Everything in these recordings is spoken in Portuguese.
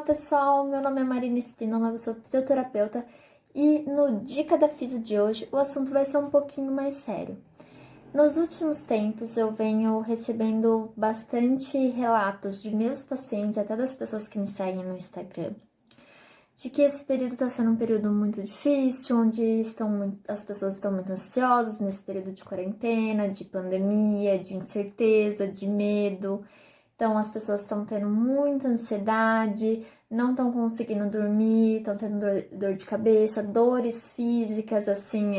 pessoal, meu nome é Marina Espínola, eu sou fisioterapeuta e no Dica da Fisio de hoje o assunto vai ser um pouquinho mais sério. Nos últimos tempos eu venho recebendo bastante relatos de meus pacientes, até das pessoas que me seguem no Instagram, de que esse período está sendo um período muito difícil, onde as pessoas estão muito ansiosas nesse período de quarentena, de pandemia, de incerteza, de medo. Então, as pessoas estão tendo muita ansiedade, não estão conseguindo dormir, estão tendo dor de cabeça, dores físicas, assim,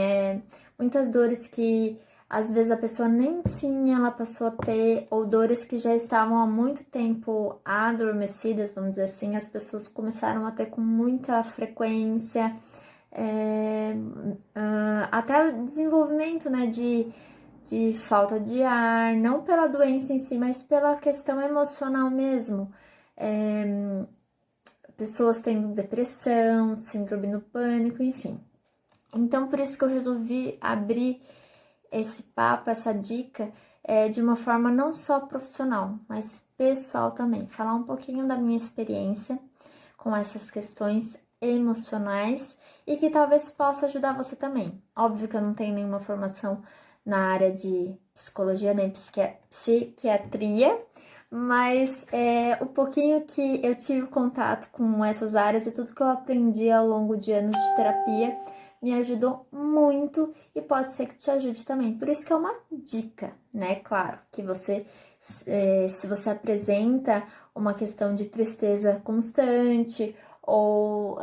muitas dores que às vezes a pessoa nem tinha, ela passou a ter, ou dores que já estavam há muito tempo adormecidas, vamos dizer assim, as pessoas começaram a ter com muita frequência, até o desenvolvimento, né, de falta de ar, não pela doença em si, mas pela questão emocional mesmo. Pessoas tendo depressão, síndrome do pânico, enfim. Então, por isso que eu resolvi abrir esse papo, essa dica, de uma forma não só profissional, mas pessoal também. Falar um pouquinho da minha experiência com essas questões emocionais e que talvez possa ajudar você também. Óbvio que eu não tenho nenhuma formação na área de psicologia nem psiquiatria, mas o pouquinho que eu tive contato com essas áreas e tudo que eu aprendi ao longo de anos de terapia me ajudou muito e pode ser que te ajude também. Por isso que é uma dica, né? Claro, que você, se você apresenta uma questão de tristeza constante ou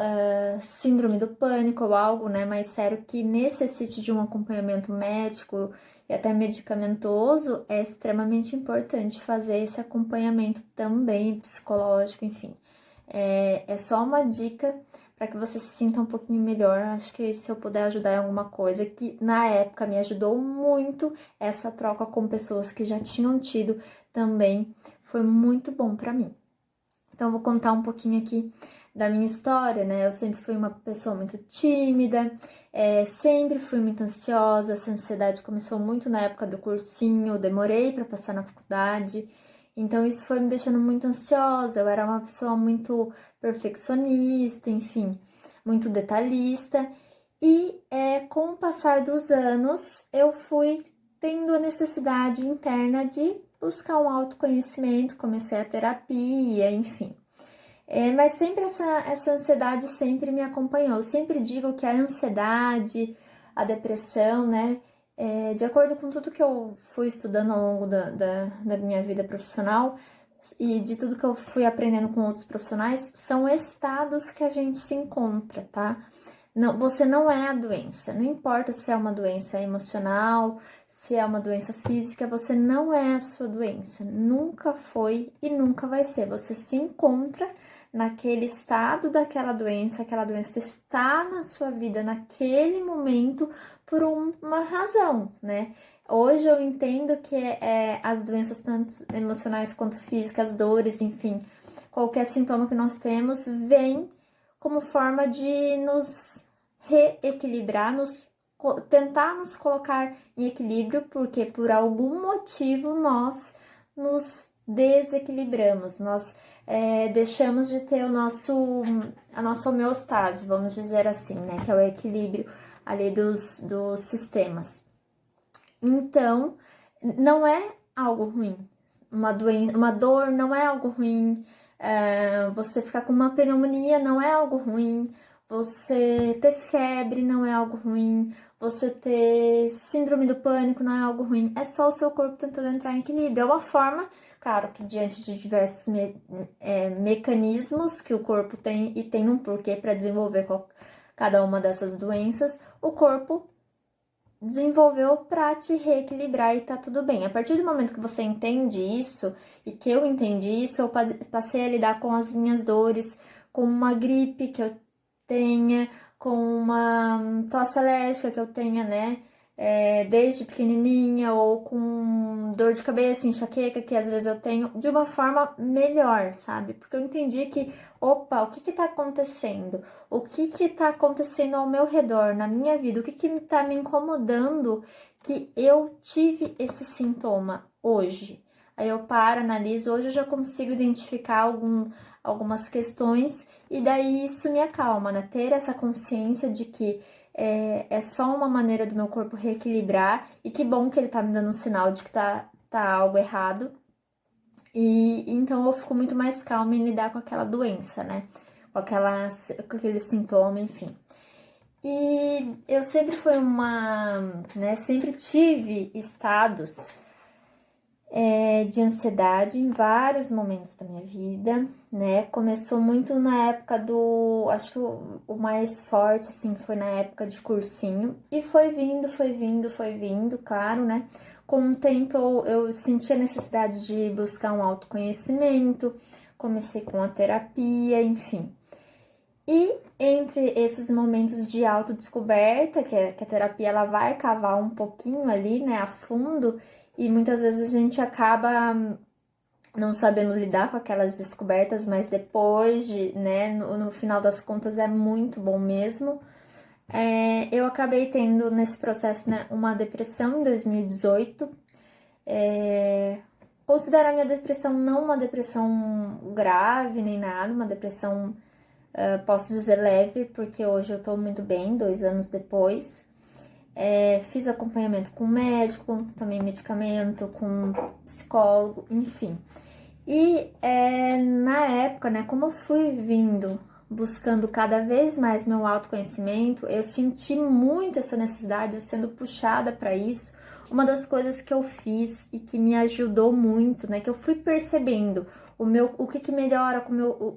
síndrome do pânico ou algo, né, mais sério que necessite de um acompanhamento médico e até medicamentoso, é extremamente importante fazer esse acompanhamento também psicológico, enfim. É só uma dica para que você se sinta um pouquinho melhor. Acho que se eu puder ajudar em alguma coisa, que na época me ajudou muito, essa troca com pessoas que já tinham tido também foi muito bom para mim. Então, eu vou contar um pouquinho aqui da minha história, né? Eu sempre fui uma pessoa muito tímida, sempre fui muito ansiosa. Essa ansiedade começou muito na época do cursinho, eu demorei para passar na faculdade. Então, isso foi me deixando muito ansiosa. Eu era uma pessoa muito perfeccionista, enfim, muito detalhista. E com o passar dos anos, eu fui tendo a necessidade interna de buscar um autoconhecimento, comecei a terapia, enfim. Mas sempre essa ansiedade sempre me acompanhou. Eu sempre digo que a ansiedade, a depressão, né? De acordo com tudo que eu fui estudando ao longo da minha vida profissional e de tudo que eu fui aprendendo com outros profissionais, são estados que a gente se encontra, tá? Não, você não é a doença, não importa se é uma doença emocional, se é uma doença física, você não é a sua doença, nunca foi e nunca vai ser. Você se encontra naquele estado daquela doença, aquela doença está na sua vida naquele momento por uma razão, né? Hoje eu entendo que as doenças, tanto emocionais quanto físicas, dores, enfim, qualquer sintoma que nós temos, vem como forma de nos reequilibrar, tentar nos colocar em equilíbrio, porque por algum motivo nós nos desequilibramos, nós deixamos de ter a nossa homeostase, vamos dizer assim, né, que é o equilíbrio ali dos sistemas. Então, não é algo ruim, uma dor não é algo ruim, você ficar com uma pneumonia não é algo ruim, você ter febre não é algo ruim, você ter síndrome do pânico não é algo ruim, é só o seu corpo tentando entrar em equilíbrio. É uma forma, claro que diante de diversos mecanismos que o corpo tem e tem um porquê para desenvolver cada uma dessas doenças, o corpo desenvolveu para te reequilibrar e tá tudo bem. A partir do momento que você entende isso e que eu entendi isso, eu passei a lidar com as minhas dores, com uma gripe que eu tenha, com uma tosse alérgica que eu tenha, né? Desde pequenininha, ou com dor de cabeça, enxaqueca, que às vezes eu tenho, de uma forma melhor, sabe? Porque eu entendi que, opa, o que tá acontecendo? O que tá acontecendo ao meu redor, na minha vida? O que tá me incomodando que eu tive esse sintoma hoje? aí eu paro, analiso. Hoje eu já consigo identificar algumas questões e daí isso me acalma, né? Ter essa consciência de que é só uma maneira do meu corpo reequilibrar e que bom que ele tá me dando um sinal de que tá algo errado. E então eu fico muito mais calma em lidar com aquela doença, né? Com aquele sintoma, enfim. E eu sempre fui né? Sempre tive estados de ansiedade em vários momentos da minha vida, né? Começou muito na época acho que o mais forte, assim, foi na época de cursinho. E foi vindo, claro, né? Com o tempo eu senti a necessidade de buscar um autoconhecimento, comecei com a terapia, enfim. E entre esses momentos de autodescoberta, que a terapia ela vai cavar um pouquinho ali, né, a fundo, e muitas vezes a gente acaba não sabendo lidar com aquelas descobertas, mas depois né, no final das contas é muito bom mesmo. Eu acabei tendo nesse processo, né, uma depressão em 2018. Considero a minha depressão não uma depressão grave nem nada, uma depressão, posso dizer leve, porque hoje eu tô muito bem, 2 anos depois. Fiz acompanhamento com médico, também medicamento, com psicólogo, enfim. E na época, né, como eu fui buscando cada vez mais meu autoconhecimento, eu senti muito essa necessidade, eu sendo puxada para isso. Uma das coisas que eu fiz e que me ajudou muito, né, que eu fui percebendo o que melhora com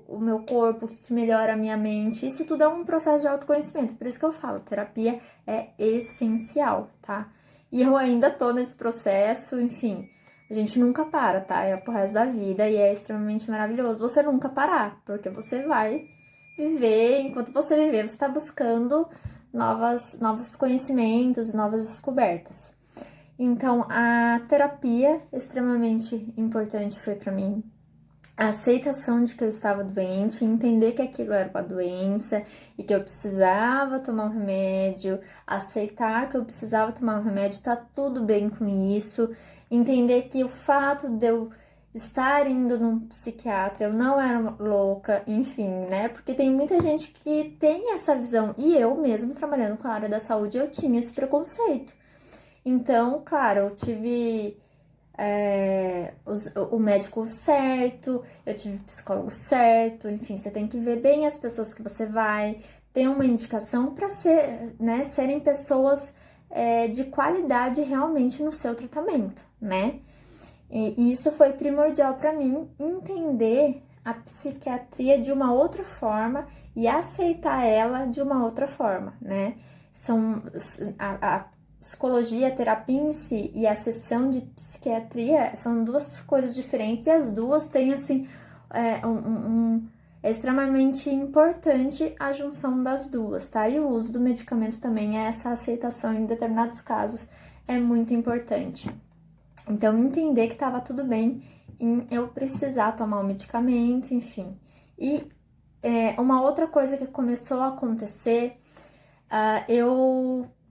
o meu corpo, o que melhora a minha mente, isso tudo é um processo de autoconhecimento, por isso que eu falo, terapia é essencial, tá? E eu ainda tô nesse processo, enfim, a gente nunca para, tá? É pro resto da vida e é extremamente maravilhoso você nunca parar, porque você vai viver, enquanto você viver, você tá buscando novos conhecimentos, novas descobertas. Então, a terapia extremamente importante foi para mim. A aceitação de que eu estava doente, entender que aquilo era uma doença e que eu precisava tomar um remédio, aceitar que eu precisava tomar um remédio, tá tudo bem com isso, entender que o fato de eu estar indo num psiquiatra, eu não era louca, enfim, né? Porque tem muita gente que tem essa visão, e eu mesmo trabalhando com a área da saúde, eu tinha esse preconceito. Então, claro, eu tive o médico certo, eu tive psicólogo certo, enfim, você tem que ver bem as pessoas que você vai, ter uma indicação para serem pessoas de qualidade realmente no seu tratamento, né? E isso foi primordial para mim, entender a psiquiatria de uma outra forma e aceitar ela de uma outra forma, né? A psicologia, a terapia em si e a sessão de psiquiatria são duas coisas diferentes e as duas têm, assim, é extremamente importante a junção das duas, tá? E o uso do medicamento também, essa aceitação em determinados casos é muito importante. Então, entender que estava tudo bem em eu precisar tomar o medicamento, enfim. E uma outra coisa que começou a acontecer,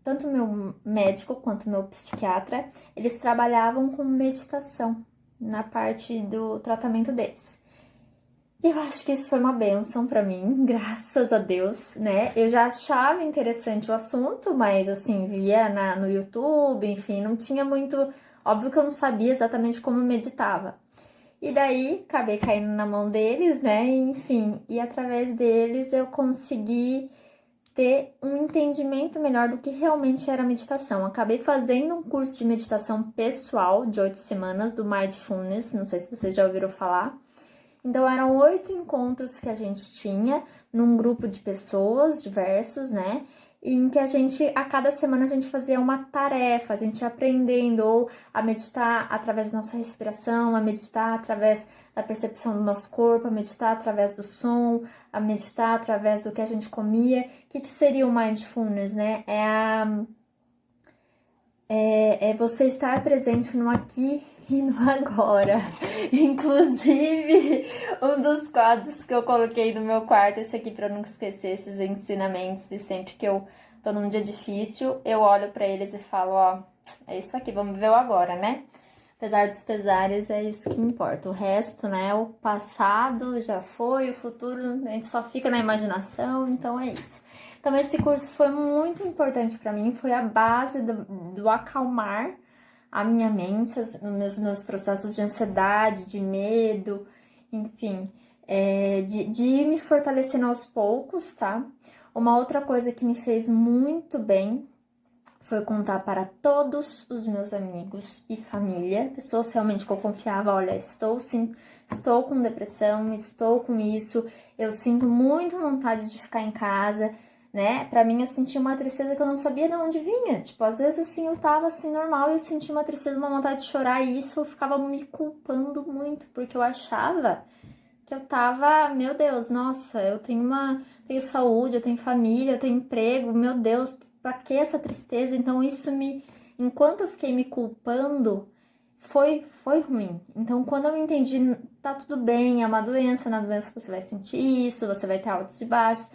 tanto meu médico quanto meu psiquiatra, eles trabalhavam com meditação na parte do tratamento deles. Eu acho que isso foi uma bênção pra mim, graças a Deus, né? Eu já achava interessante o assunto, mas assim, via no YouTube, enfim, não tinha muito. Óbvio que eu não sabia exatamente como meditava. E daí, acabei caindo na mão deles, né? Enfim, e através deles eu consegui ter um entendimento melhor do que realmente era a meditação. Acabei fazendo um curso de meditação pessoal de 8 semanas do Mindfulness, não sei se vocês já ouviram falar. Então, eram 8 encontros que a gente tinha num grupo de pessoas diversos, né? Em que a cada semana a gente fazia uma tarefa, a gente ia aprendendo ou a meditar através da nossa respiração, a meditar através da percepção do nosso corpo, a meditar através do som, a meditar através do que a gente comia. O que seria o mindfulness, né? É você estar presente no aqui e no agora. Inclusive, um dos quadros que eu coloquei no meu quarto, esse aqui para não esquecer esses ensinamentos, e sempre que eu tô num dia difícil, eu olho para eles e falo, ó, é isso aqui, vamos ver o agora, né? apesar dos pesares, é isso que importa. O resto, né, o passado já foi, o futuro a gente só fica na imaginação, então é isso. Então esse curso foi muito importante para mim, foi a base do acalmar a minha mente, os meus processos de ansiedade, de medo, enfim, de ir me fortalecendo aos poucos, tá? Uma outra coisa que me fez muito bem foi contar para todos os meus amigos e família, pessoas realmente que eu confiava, olha, estou com depressão, estou com isso, eu sinto muita vontade de ficar em casa, né? Pra mim, eu sentia uma tristeza que eu não sabia de onde vinha. Tipo, às vezes, assim, eu tava, assim, normal e eu sentia uma tristeza, uma vontade de chorar. E isso eu ficava me culpando muito, porque eu achava que eu tava, meu Deus, nossa, tenho saúde, eu tenho família, eu tenho emprego, meu Deus, pra que essa tristeza? Então, enquanto eu fiquei me culpando, foi ruim. Então, quando eu entendi, tá tudo bem, é uma doença, na doença você vai sentir isso, você vai ter altos e baixos,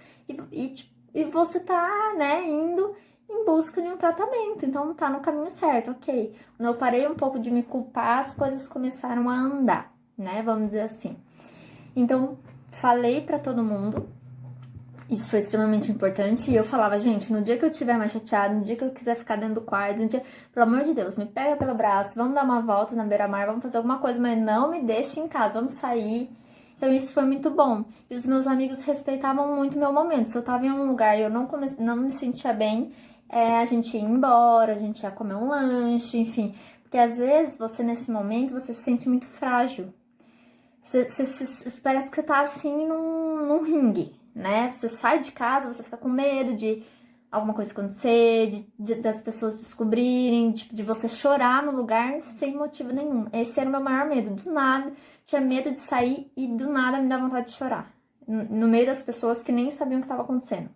e você tá, né, indo em busca de um tratamento, então tá no caminho certo, ok. Quando eu parei um pouco de me culpar, as coisas começaram a andar, né, vamos dizer assim. Então, falei pra todo mundo, isso foi extremamente importante, e eu falava, gente, no dia que eu estiver mais chateada, no dia que eu quiser ficar dentro do quarto, no dia, pelo amor de Deus, me pega pelo braço, vamos dar uma volta na beira-mar, vamos fazer alguma coisa, mas não me deixe em casa, vamos sair. Então isso foi muito bom. E os meus amigos respeitavam muito o meu momento. Se eu tava em um lugar e eu não me sentia bem, a gente ia embora, a gente ia comer um lanche, enfim. Porque às vezes você, nesse momento, você se sente muito frágil. Parece que você tá assim num ringue, né? Você sai de casa, você fica com medo de alguma coisa acontecer, das pessoas descobrirem, de você chorar no lugar sem motivo nenhum. Esse era o meu maior medo. Do nada, tinha medo de sair e do nada me dá vontade de chorar. No meio das pessoas que nem sabiam o que estava acontecendo.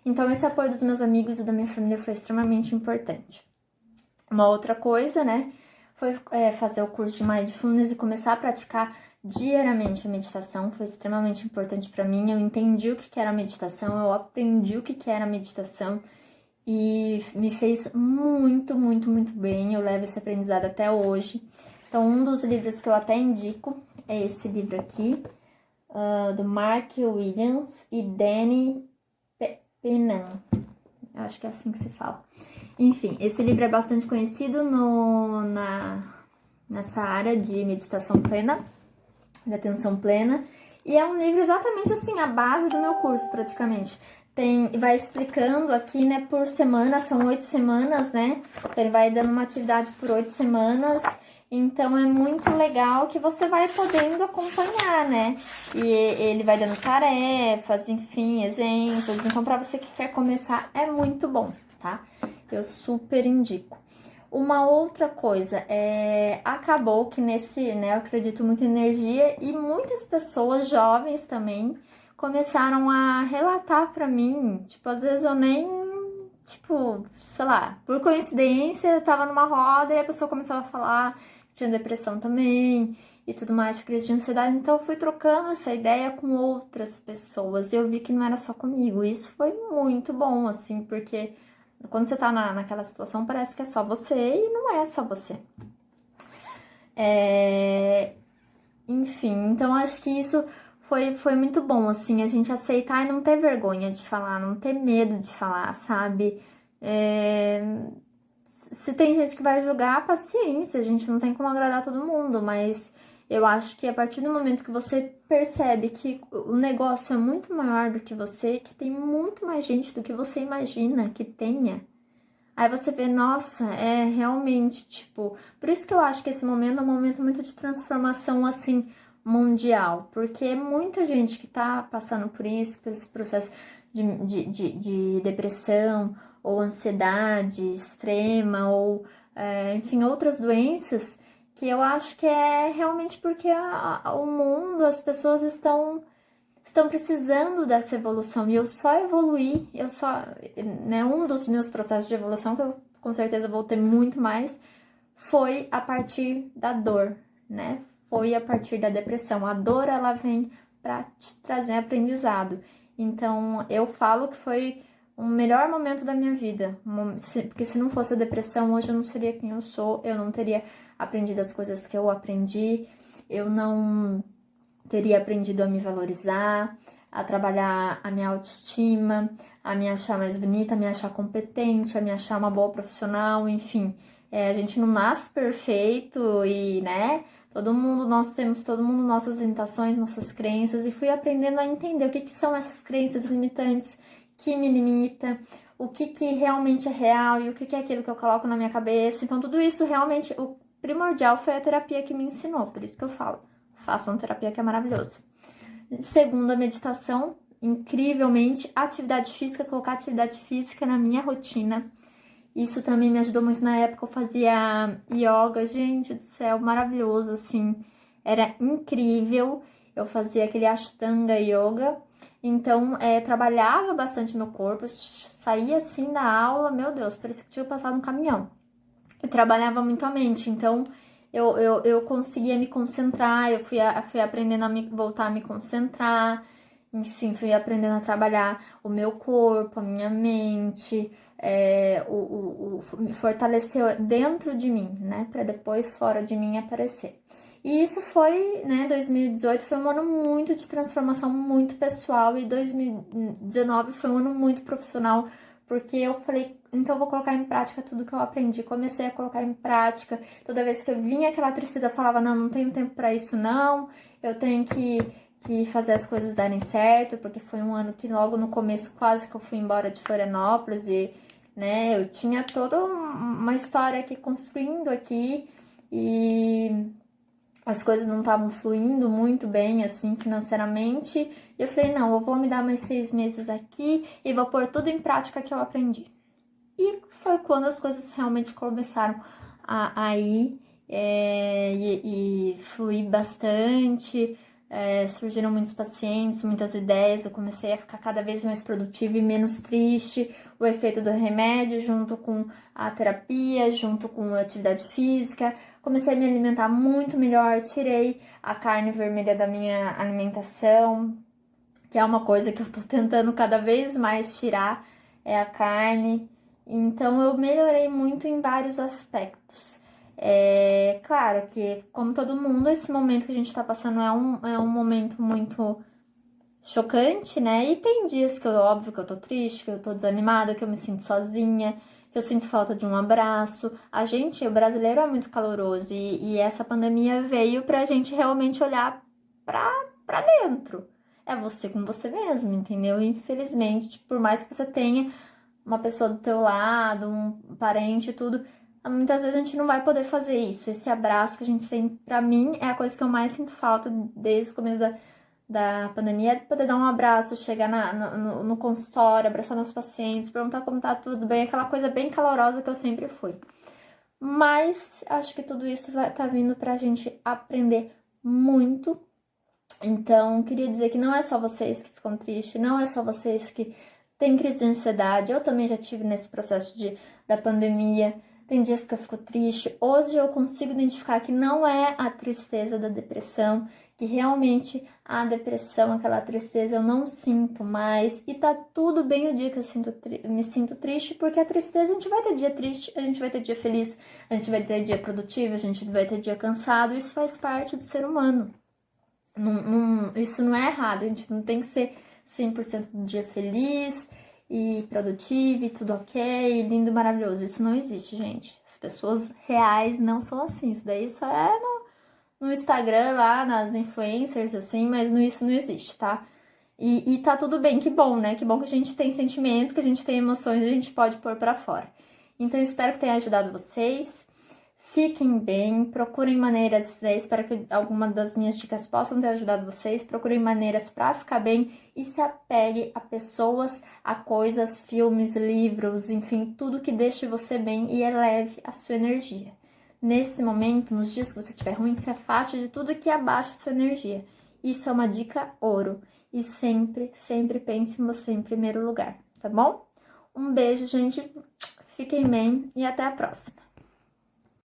Então, esse apoio dos meus amigos e da minha família foi extremamente importante. Uma outra coisa, né, foi fazer o curso de Mindfulness e começar a praticar diariamente a meditação. Foi extremamente importante para mim. Eu entendi o que era a meditação, eu aprendi o que era a meditação e me fez muito, muito, muito bem. Eu levo esse aprendizado até hoje. Então, um dos livros que eu até indico é esse livro aqui, do Mark Williams e Danny Penman. Acho que é assim que se fala. Enfim, esse livro é bastante conhecido nessa área de meditação plena, de atenção plena, e é um livro exatamente assim, a base do meu curso, praticamente. Vai explicando aqui, né, por semana, são 8 semanas, né? Então, ele vai dando uma atividade por 8 semanas, então é muito legal que você vai podendo acompanhar, né? E ele vai dando tarefas, enfim, exemplos. Então, para você que quer começar, é muito bom, tá? Eu super indico. Uma outra coisa, acabou que eu acredito muito em energia e muitas pessoas jovens também começaram a relatar pra mim, tipo, às vezes eu nem, tipo, sei lá, por coincidência, eu tava numa roda e a pessoa começava a falar que tinha depressão também e tudo mais, crise de ansiedade, então eu fui trocando essa ideia com outras pessoas e eu vi que não era só comigo, isso foi muito bom, assim, porque quando você tá naquela situação, parece que é só você e não é só você. Enfim, então acho que isso foi muito bom, assim, a gente aceitar e não ter vergonha de falar, não ter medo de falar, sabe? Se tem gente que vai julgar, paciência, a gente não tem como agradar todo mundo, mas eu acho que a partir do momento que você percebe que o negócio é muito maior do que você, que tem muito mais gente do que você imagina que tenha, aí você vê, nossa, realmente, tipo... Por isso que eu acho que esse momento é um momento muito de transformação, assim, mundial. Porque é muita gente que tá passando por isso, por esse processo de depressão, ou ansiedade extrema, ou, enfim, outras doenças, que eu acho que é realmente porque o mundo, as pessoas estão precisando dessa evolução, e eu só evoluí, né, um dos meus processos de evolução, que eu com certeza vou ter muito mais, foi a partir da dor, né, foi a partir da depressão. A dor, ela vem para te trazer aprendizado, então eu falo que foi o melhor momento da minha vida, porque se não fosse a depressão, hoje eu não seria quem eu sou, eu não teria aprendido as coisas que eu aprendi, eu não teria aprendido a me valorizar, a trabalhar a minha autoestima, a me achar mais bonita, a me achar competente, a me achar uma boa profissional, enfim. A gente não nasce perfeito e, né, nós temos todo mundo nossas limitações, nossas crenças, e fui aprendendo a entender o que são essas crenças limitantes que me limita, o que realmente é real e o que é aquilo que eu coloco na minha cabeça. Então, tudo isso realmente, o primordial foi a terapia que me ensinou, por isso que eu falo, façam terapia que é maravilhoso. Segundo, a meditação, incrivelmente, atividade física, colocar atividade física na minha rotina. Isso também me ajudou muito na época, eu fazia yoga, gente do céu, maravilhoso, assim, era incrível. Eu fazia aquele Ashtanga Yoga, então trabalhava bastante meu corpo, eu saía assim da aula, meu Deus, parecia que tinha passado um caminhão. Eu trabalhava muito a mente, então eu conseguia me concentrar, eu fui aprendendo a voltar a me concentrar, enfim, fui aprendendo a trabalhar o meu corpo, a minha mente, me fortaleceu dentro de mim, né, para depois fora de mim aparecer. E isso foi, né, 2018 foi um ano muito de transformação, muito pessoal, e 2019 foi um ano muito profissional, porque eu falei, então eu vou colocar em prática tudo que eu aprendi. Comecei a colocar em prática. Toda vez que eu vinha aquela tristeza, eu falava, não tenho tempo para isso não, eu tenho que fazer as coisas darem certo, porque foi um ano que logo no começo quase que eu fui embora de Florianópolis e, né, eu tinha toda uma história aqui construindo aqui e as coisas não estavam fluindo muito bem, assim, financeiramente. E eu falei, não, eu vou me dar mais 6 meses aqui e vou pôr tudo em prática que eu aprendi. E foi quando as coisas realmente começaram a ir e fluir bastante. Surgiram muitos pacientes, muitas ideias, eu comecei a ficar cada vez mais produtiva e menos triste. O efeito do remédio junto com a terapia, junto com a atividade física, comecei a me alimentar muito melhor, tirei a carne vermelha da minha alimentação, que é uma coisa que eu tô tentando cada vez mais tirar, é a carne. Então eu melhorei muito em vários aspectos. Claro que, como todo mundo, esse momento que a gente tá passando é um momento muito chocante, né? E tem dias que, óbvio, que eu tô triste, que eu tô desanimada, que eu me sinto sozinha, que eu sinto falta de um abraço. O brasileiro é muito caloroso e essa pandemia veio pra gente realmente olhar pra dentro. É você com você mesmo, entendeu? Infelizmente, por mais que você tenha uma pessoa do teu lado, um parente e tudo, muitas vezes a gente não vai poder fazer isso. Esse abraço que a gente sente, pra mim, é a coisa que eu mais sinto falta desde o começo da pandemia, é poder dar um abraço, chegar no consultório, abraçar meus pacientes, perguntar como tá tudo bem, aquela coisa bem calorosa que eu sempre fui. Mas acho que tudo isso tá vindo pra gente aprender muito. Então, queria dizer que não é só vocês que ficam tristes, não é só vocês que têm crise de ansiedade. Eu também já tive nesse processo da pandemia. Tem dias que eu fico triste. Hoje eu consigo identificar que não é a tristeza da depressão, que realmente a depressão, aquela tristeza, eu não sinto mais. E tá tudo bem o dia que eu me sinto triste, porque a tristeza, a gente vai ter dia triste, a gente vai ter dia feliz, a gente vai ter dia produtivo, a gente vai ter dia cansado. Isso faz parte do ser humano. Isso não é errado, a gente não tem que ser 100% do dia feliz e produtivo e tudo ok, lindo, maravilhoso. Isso não existe, gente. As pessoas reais não são assim. Isso daí só é no Instagram, lá, nas influencers, assim, mas isso não existe, tá? E tá tudo bem, que bom, né? Que bom que a gente tem sentimento, que a gente tem emoções e a gente pode pôr pra fora. Então, eu espero que tenha ajudado vocês. Fiquem bem, procurem maneiras, espero que alguma das minhas dicas possam ter ajudado vocês, procurem maneiras para ficar bem e se apegue a pessoas, a coisas, filmes, livros, enfim, tudo que deixe você bem e eleve a sua energia. Nesse momento, nos dias que você estiver ruim, se afaste de tudo que abaixa a sua energia. Isso é uma dica ouro. E sempre, sempre pense em você em primeiro lugar, tá bom? Um beijo, gente, fiquem bem e até a próxima.